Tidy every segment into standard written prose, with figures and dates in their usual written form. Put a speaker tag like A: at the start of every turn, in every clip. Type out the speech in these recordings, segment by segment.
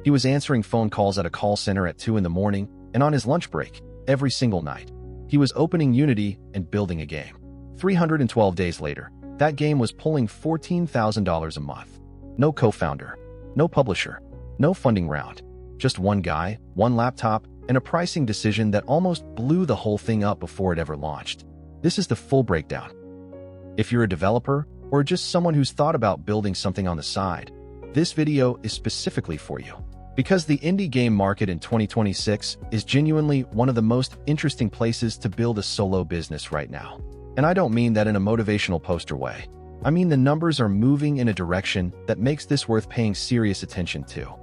A: He was answering phone calls at a call center at 2 in the morning and on his lunch break every single night. He was opening Unity and building a game. 312 days later, that game was pulling $14,000 a month. No co-founder, no publisher, no funding round. Just one guy, one laptop, and a pricing decision that almost blew the whole thing up before it ever launched. This is the full breakdown. If you're a developer or just someone who's thought about building something on the side, this video is specifically for you. Because the indie game market in 2026 is genuinely one of the most interesting places to build a solo business right now. And I don't mean that in a motivational poster way. I mean the numbers are moving in a direction that makes this worth paying serious attention to.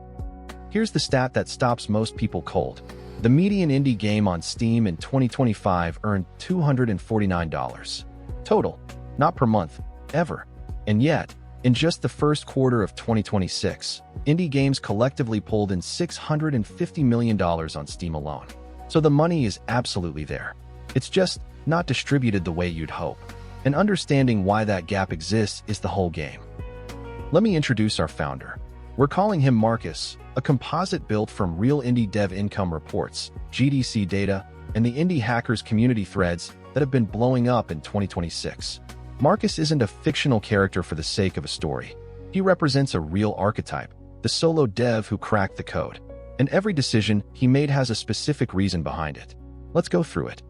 A: Here's the stat that stops most people cold. The median indie game on Steam in 2025 earned $249. Total, not per month, ever. And yet, in just the first quarter of 2026, indie games collectively pulled in $650 million on Steam alone. So the money is absolutely there. It's just not distributed the way you'd hope. And understanding why that gap exists is the whole game. Let me introduce our founder. We're calling him Marcus, a composite built from real indie dev income reports, GDC data, and the indie hackers community threads that have been blowing up in 2026. Marcus isn't a fictional character for the sake of a story. He represents a real archetype, the solo dev who cracked the code. And every decision he made has a specific reason behind it. Let's go through it.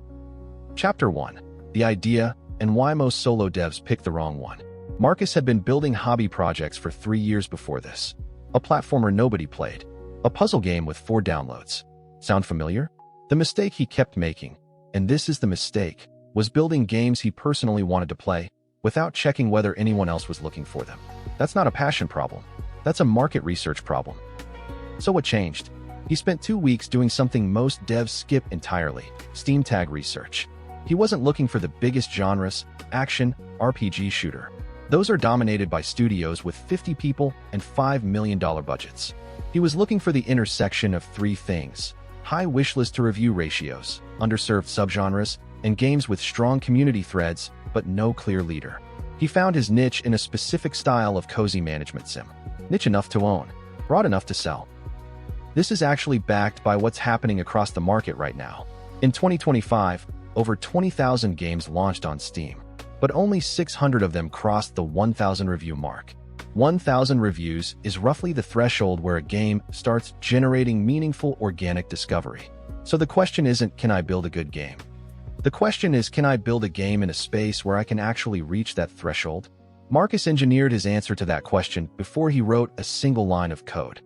A: Chapter 1. The idea and why most solo devs pick the wrong one. Marcus had been building hobby projects for 3 years before this. A platformer nobody played. A puzzle game with 4 downloads. Sound familiar? The mistake he kept making, and this is the mistake, was building games he personally wanted to play without checking whether anyone else was looking for them. That's not a passion problem. That's a market research problem. So what changed? He spent 2 weeks doing something most devs skip entirely, Steam tag research. He wasn't looking for the biggest genres, action, RPG shooter. Those are dominated by studios with 50 people and $5 million budgets. He was looking for the intersection of 3 things: high wishlist to review ratios, underserved subgenres, and games with strong community threads, but no clear leader. He found his niche in a specific style of cozy management sim. Niche enough to own, broad enough to sell. This is actually backed by what's happening across the market right now. In 2025, over 20,000 games launched on Steam, but only 600 of them crossed the 1,000 review mark. 1,000 reviews is roughly the threshold where a game starts generating meaningful organic discovery. So the question isn't, can I build a good game? The question is, can I build a game in a space where I can actually reach that threshold? Marcus engineered his answer to that question before he wrote a single line of code.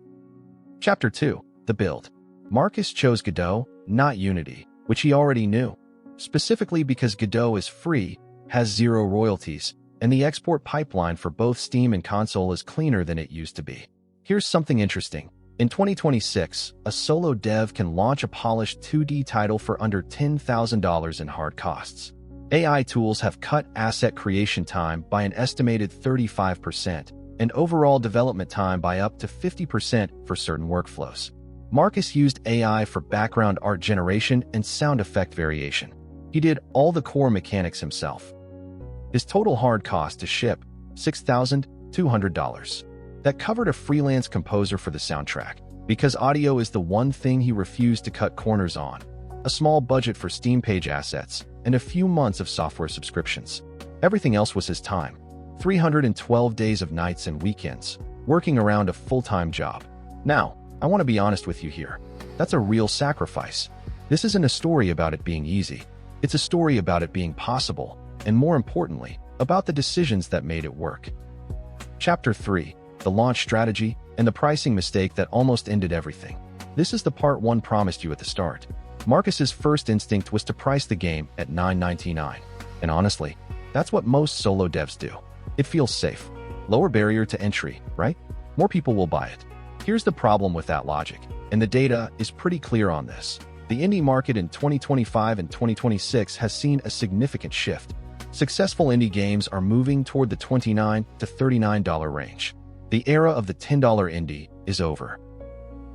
A: Chapter 2. The build. Marcus chose Godot, not Unity, which he already knew. Specifically because Godot is free, has 0 royalties, and the export pipeline for both Steam and console is cleaner than it used to be. Here's something interesting. In 2026, a solo dev can launch a polished 2D title for under $10,000 in hard costs. AI tools have cut asset creation time by an estimated 35%, and overall development time by up to 50% for certain workflows. Marcus used AI for background art generation and sound effect variation. He did all the core mechanics himself. His total hard cost to ship, $6,200. That covered a freelance composer for the soundtrack, because audio is the one thing he refused to cut corners on, a small budget for Steam page assets, and a few months of software subscriptions. Everything else was his time. 312 days of nights and weekends, working around a full-time job. Now, I want to be honest with you here. That's a real sacrifice. This isn't a story about it being easy. It's a story about it being possible, and more importantly, about the decisions that made it work. Chapter 3. The launch strategy and the pricing mistake that almost ended everything. This is the part 1 promised you at the start. Marcus's first instinct was to price the game at $9.99. And honestly, that's what most solo devs do. It feels safe. Lower barrier to entry, right? More people will buy it. Here's the problem with that logic, and the data is pretty clear on this. The indie market in 2025 and 2026 has seen a significant shift. Successful indie games are moving toward the $29 to $39 range. The era of the $10 indie is over.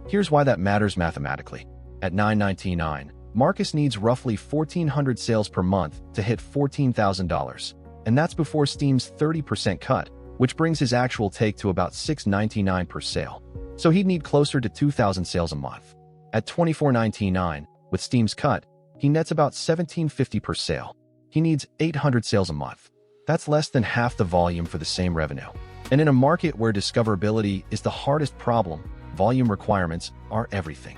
A: Here's why that matters mathematically. At $9.99, Marcus needs roughly 1,400 sales per month to hit $14,000, and that's before Steam's 30% cut, which brings his actual take to about $6.99 per sale. so he'd need closer to 2,000 sales a month. At $24.99, with Steam's cut, he nets about $17.50 per sale. He needs 800 sales a month. That's less than half the volume for the same revenue. And in a market where discoverability is the hardest problem, volume requirements are everything.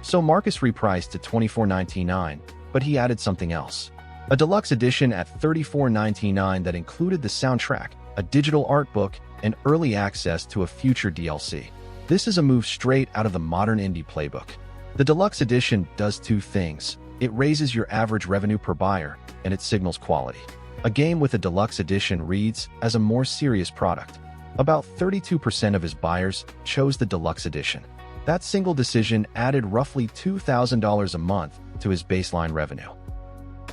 A: So Marcus repriced to $24.99, but he added something else. A deluxe edition at $34.99 that included the soundtrack, a digital art book, and early access to a future DLC. This is a move straight out of the modern indie playbook. The deluxe edition does two things. It raises your average revenue per buyer, and it signals quality. A game with a deluxe edition reads as a more serious product. About 32% of his buyers chose the deluxe edition. That single decision added roughly $2,000 a month to his baseline revenue.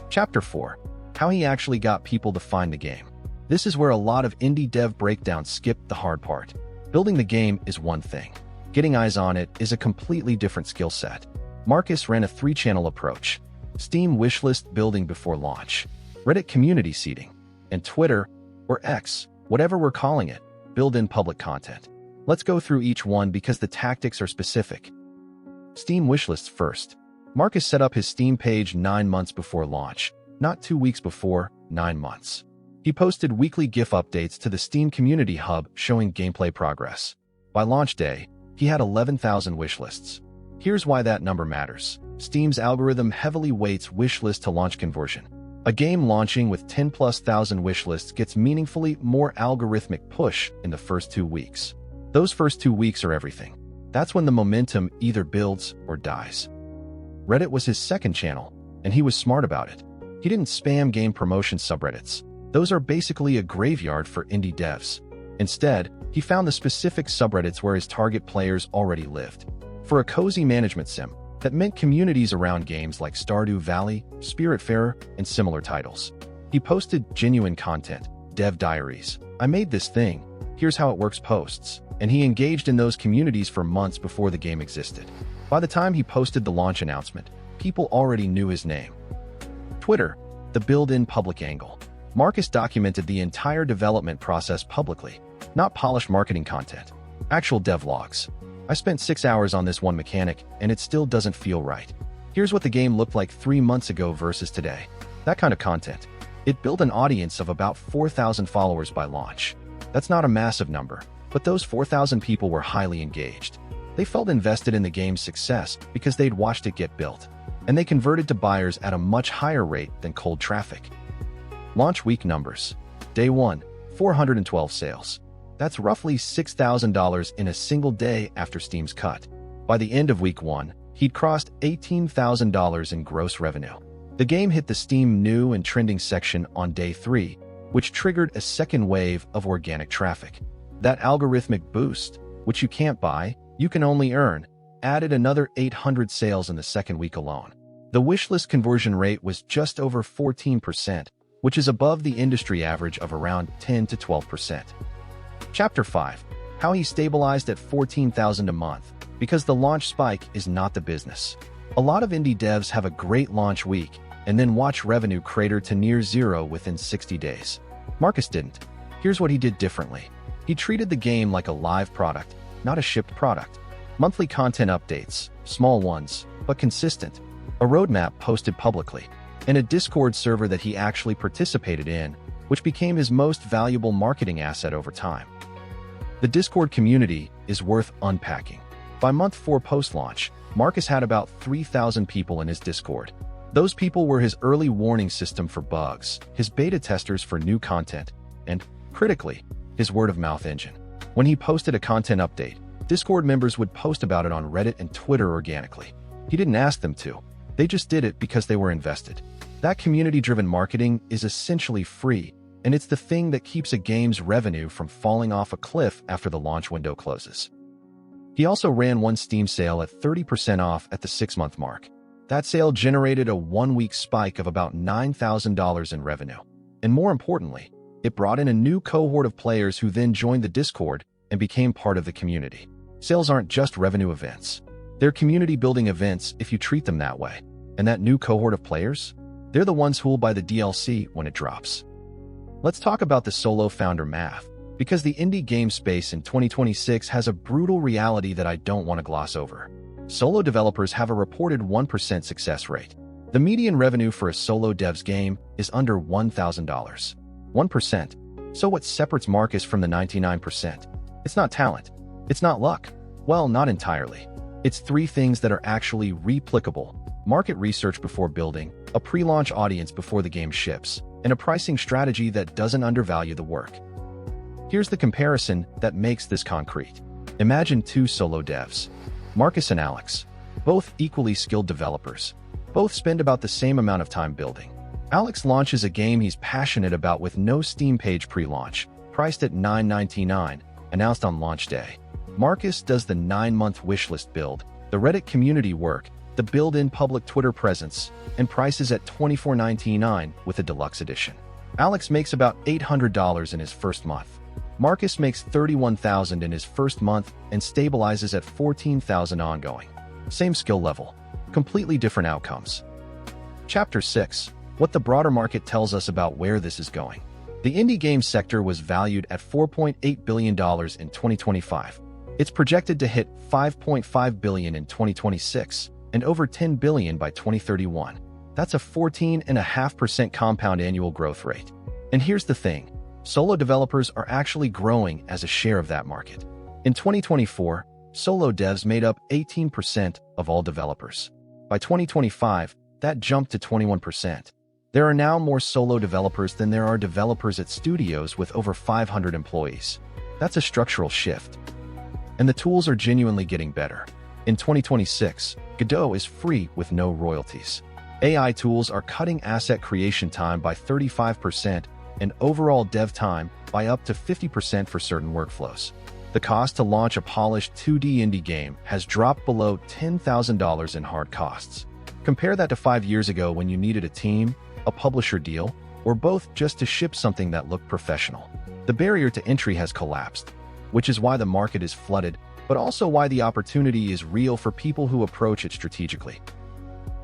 A: Chapter 4. How he actually got people to find the game. This is where a lot of indie dev breakdowns skip the hard part. Building the game is one thing. Getting eyes on it is a completely different skill set. Marcus ran a 3-channel approach: Steam wishlist building before launch, Reddit community seeding, and Twitter, or X, whatever we're calling it, build-in public content. Let's go through each one because the tactics are specific. Steam wishlists first. Marcus set up his Steam page 9 months before launch, not 2 weeks before, 9 months. He posted weekly GIF updates to the Steam community hub showing gameplay progress. By launch day, he had 11,000 wishlists. Here's why that number matters. Steam's algorithm heavily weights wishlist to launch conversion. A game launching with 10+ thousand wishlists gets meaningfully more algorithmic push in the first 2 weeks. Those first 2 weeks are everything. That's when the momentum either builds or dies. Reddit was his second channel, and he was smart about it. He didn't spam game promotion subreddits. Those are basically a graveyard for indie devs. Instead, he found the specific subreddits where his target players already lived. For a cozy management sim, that meant communities around games like Stardew Valley, Spiritfarer, and similar titles. He posted genuine content, dev diaries, "I made this thing, here's how it works" posts, and he engaged in those communities for months before the game existed. By the time he posted the launch announcement, people already knew his name. Twitter, the build-in public angle. Marcus documented the entire development process publicly, not polished marketing content. Actual devlogs. "I spent 6 hours on this one mechanic, and it still doesn't feel right. Here's what the game looked like 3 months ago versus today." That kind of content. It built an audience of about 4,000 followers by launch. That's not a massive number, but those 4,000 people were highly engaged. They felt invested in the game's success because they'd watched it get built, and they converted to buyers at a much higher rate than cold traffic. Launch week numbers. Day 1, 412 sales. That's roughly $6,000 in a single day after Steam's cut. By the end of week 1, he'd crossed $18,000 in gross revenue. The game hit the Steam new and trending section on day 3, which triggered a second wave of organic traffic. That algorithmic boost, which you can't buy, you can only earn, added another 800 sales in the second week alone. The wishlist conversion rate was just over 14%, which is above the industry average of around 10 to 12%. Chapter 5. How he stabilized at $14,000 a month, because the launch spike is not the business. A lot of indie devs have a great launch week and then watch revenue crater to near zero within 60 days. Marcus didn't. Here's what he did differently. He treated the game like a live product, not a shipped product. Monthly content updates, small ones, but consistent. A roadmap posted publicly, and a Discord server that he actually participated in, which became his most valuable marketing asset over time. The Discord community is worth unpacking. By month 4 post-launch, Marcus had about 3,000 people in his Discord. Those people were his early warning system for bugs, his beta testers for new content, and, critically, his word-of-mouth engine. When he posted a content update, Discord members would post about it on Reddit and Twitter organically. He didn't ask them to. They just did it because they were invested. That community-driven marketing is essentially free, and it's the thing that keeps a game's revenue from falling off a cliff after the launch window closes. He also ran one Steam sale at 30% off at the 6-month mark. That sale generated a 1-week spike of about $9,000 in revenue. And more importantly, it brought in a new cohort of players who then joined the Discord and became part of the community. Sales aren't just revenue events. They're community-building events if you treat them that way. And that new cohort of players? They're the ones who'll buy the DLC when it drops. Let's talk about the solo founder math, Because the indie game space in 2026 has a brutal reality that I don't want to gloss over. Solo developers have a reported 1% success rate. The median revenue for a solo dev's game is under $1,000. 1%. So what separates Marcus from the 99%? It's not talent. It's not luck. Well, not entirely. It's three things that are actually replicable: market research before building, a pre-launch audience before the game ships, and a pricing strategy that doesn't undervalue the work. Here's the comparison that makes this concrete. Imagine two solo devs, Marcus and Alex, both equally skilled developers. Both spend about the same amount of time building. Alex launches a game he's passionate about with no Steam page pre-launch, priced at $9.99, announced on launch day. Marcus does the 9-month wishlist build, the Reddit community work, the built-in public Twitter presence, and prices at $24.99 with a deluxe edition. Alex makes about $800 in his first month. Marcus makes $31,000 in his first month and stabilizes at $14,000 ongoing. Same skill level, completely different outcomes. Chapter 6. What the broader market tells us about where this is going. The indie game sector was valued at $4.8 billion in 2025. It's projected to hit $5.5 billion in 2026 and over $10 billion by 2031. That's a 14.5% compound annual growth rate. And here's the thing. Solo developers are actually growing as a share of that market. In 2024, solo devs made up 18% of all developers. By 2025, that jumped to 21%. There are now more solo developers than there are developers at studios with over 500 employees. That's a structural shift. And the tools are genuinely getting better. In 2026, Godot is free with no royalties. AI tools are cutting asset creation time by 35% and overall dev time by up to 50% for certain workflows. The cost to launch a polished 2D indie game has dropped below $10,000 in hard costs. Compare that to 5 years ago when you needed a team, a publisher deal, or both just to ship something that looked professional. The barrier to entry has collapsed, which is why the market is flooded, but also why the opportunity is real for people who approach it strategically.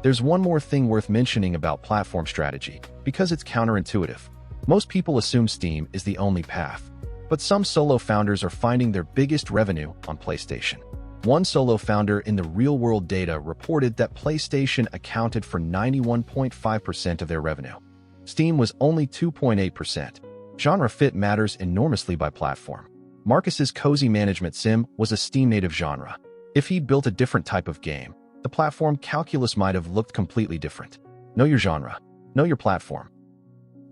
A: There's one more thing worth mentioning about platform strategy, because it's counterintuitive. Most people assume Steam is the only path, but some solo founders are finding their biggest revenue on PlayStation. One solo founder in the real-world data reported that PlayStation accounted for 91.5% of their revenue. Steam was only 2.8%. Genre fit matters enormously by platform. Marcus's cozy management sim was a Steam-native genre. If he'd built a different type of game, the platform calculus might have looked completely different. Know your genre. Know your platform.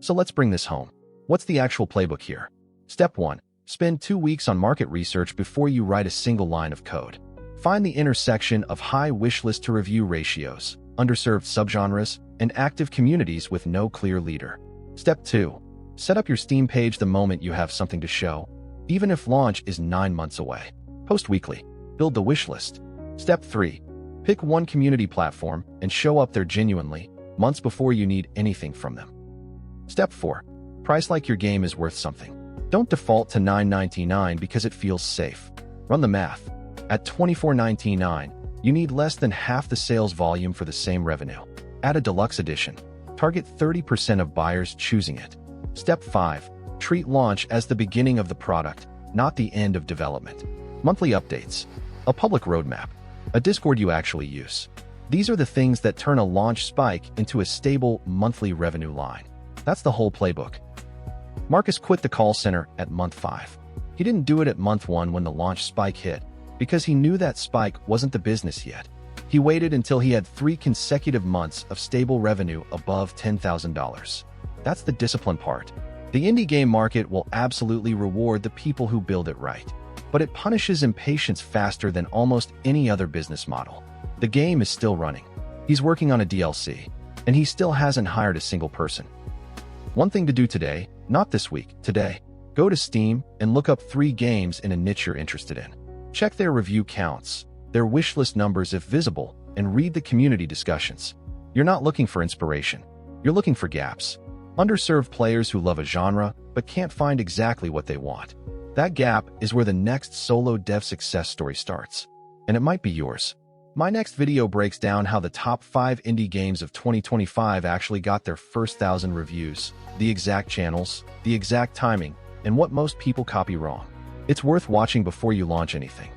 A: So let's bring this home. What's the actual playbook here? Step 1. Spend 2 weeks on market research before you write a single line of code. Find the intersection of high wishlist to review ratios, underserved subgenres, and active communities with no clear leader. Step 2. Set up your Steam page the moment you have something to show, even if launch is 9 months away. Post weekly. Build the wishlist. Step 3. Pick one community platform and show up there genuinely, months before you need anything from them. Step 4. Price like your game is worth something. Don't default to $9.99 because it feels safe. Run the math. At $24.99, you need less than half the sales volume for the same revenue. Add a deluxe edition. Target 30% of buyers choosing it. Step 5. Treat launch as the beginning of the product, not the end of development. Monthly updates. A public roadmap. A Discord you actually use. These are the things that turn a launch spike into a stable monthly revenue line. That's the whole playbook. Marcus quit the call center at month 5. He didn't do it at month 1 when the launch spike hit, because he knew that spike wasn't the business yet. He waited until he had 3 consecutive months of stable revenue above $10,000. That's the discipline part. The indie game market will absolutely reward the people who build it right, but it punishes impatience faster than almost any other business model. The game is still running. He's working on a DLC, and he still hasn't hired a single person. One thing to do today, not this week, today. Go to Steam and look up 3 games in a niche you're interested in. Check their review counts, their wishlist numbers if visible, and read the community discussions. You're not looking for inspiration. You're looking for gaps. Underserved players who love a genre but can't find exactly what they want. That gap is where the next solo dev success story starts. And it might be yours. My next video breaks down how the top 5 indie games of 2025 actually got their first 1,000 reviews, the exact channels, the exact timing, and what most people copy wrong. It's worth watching before you launch anything.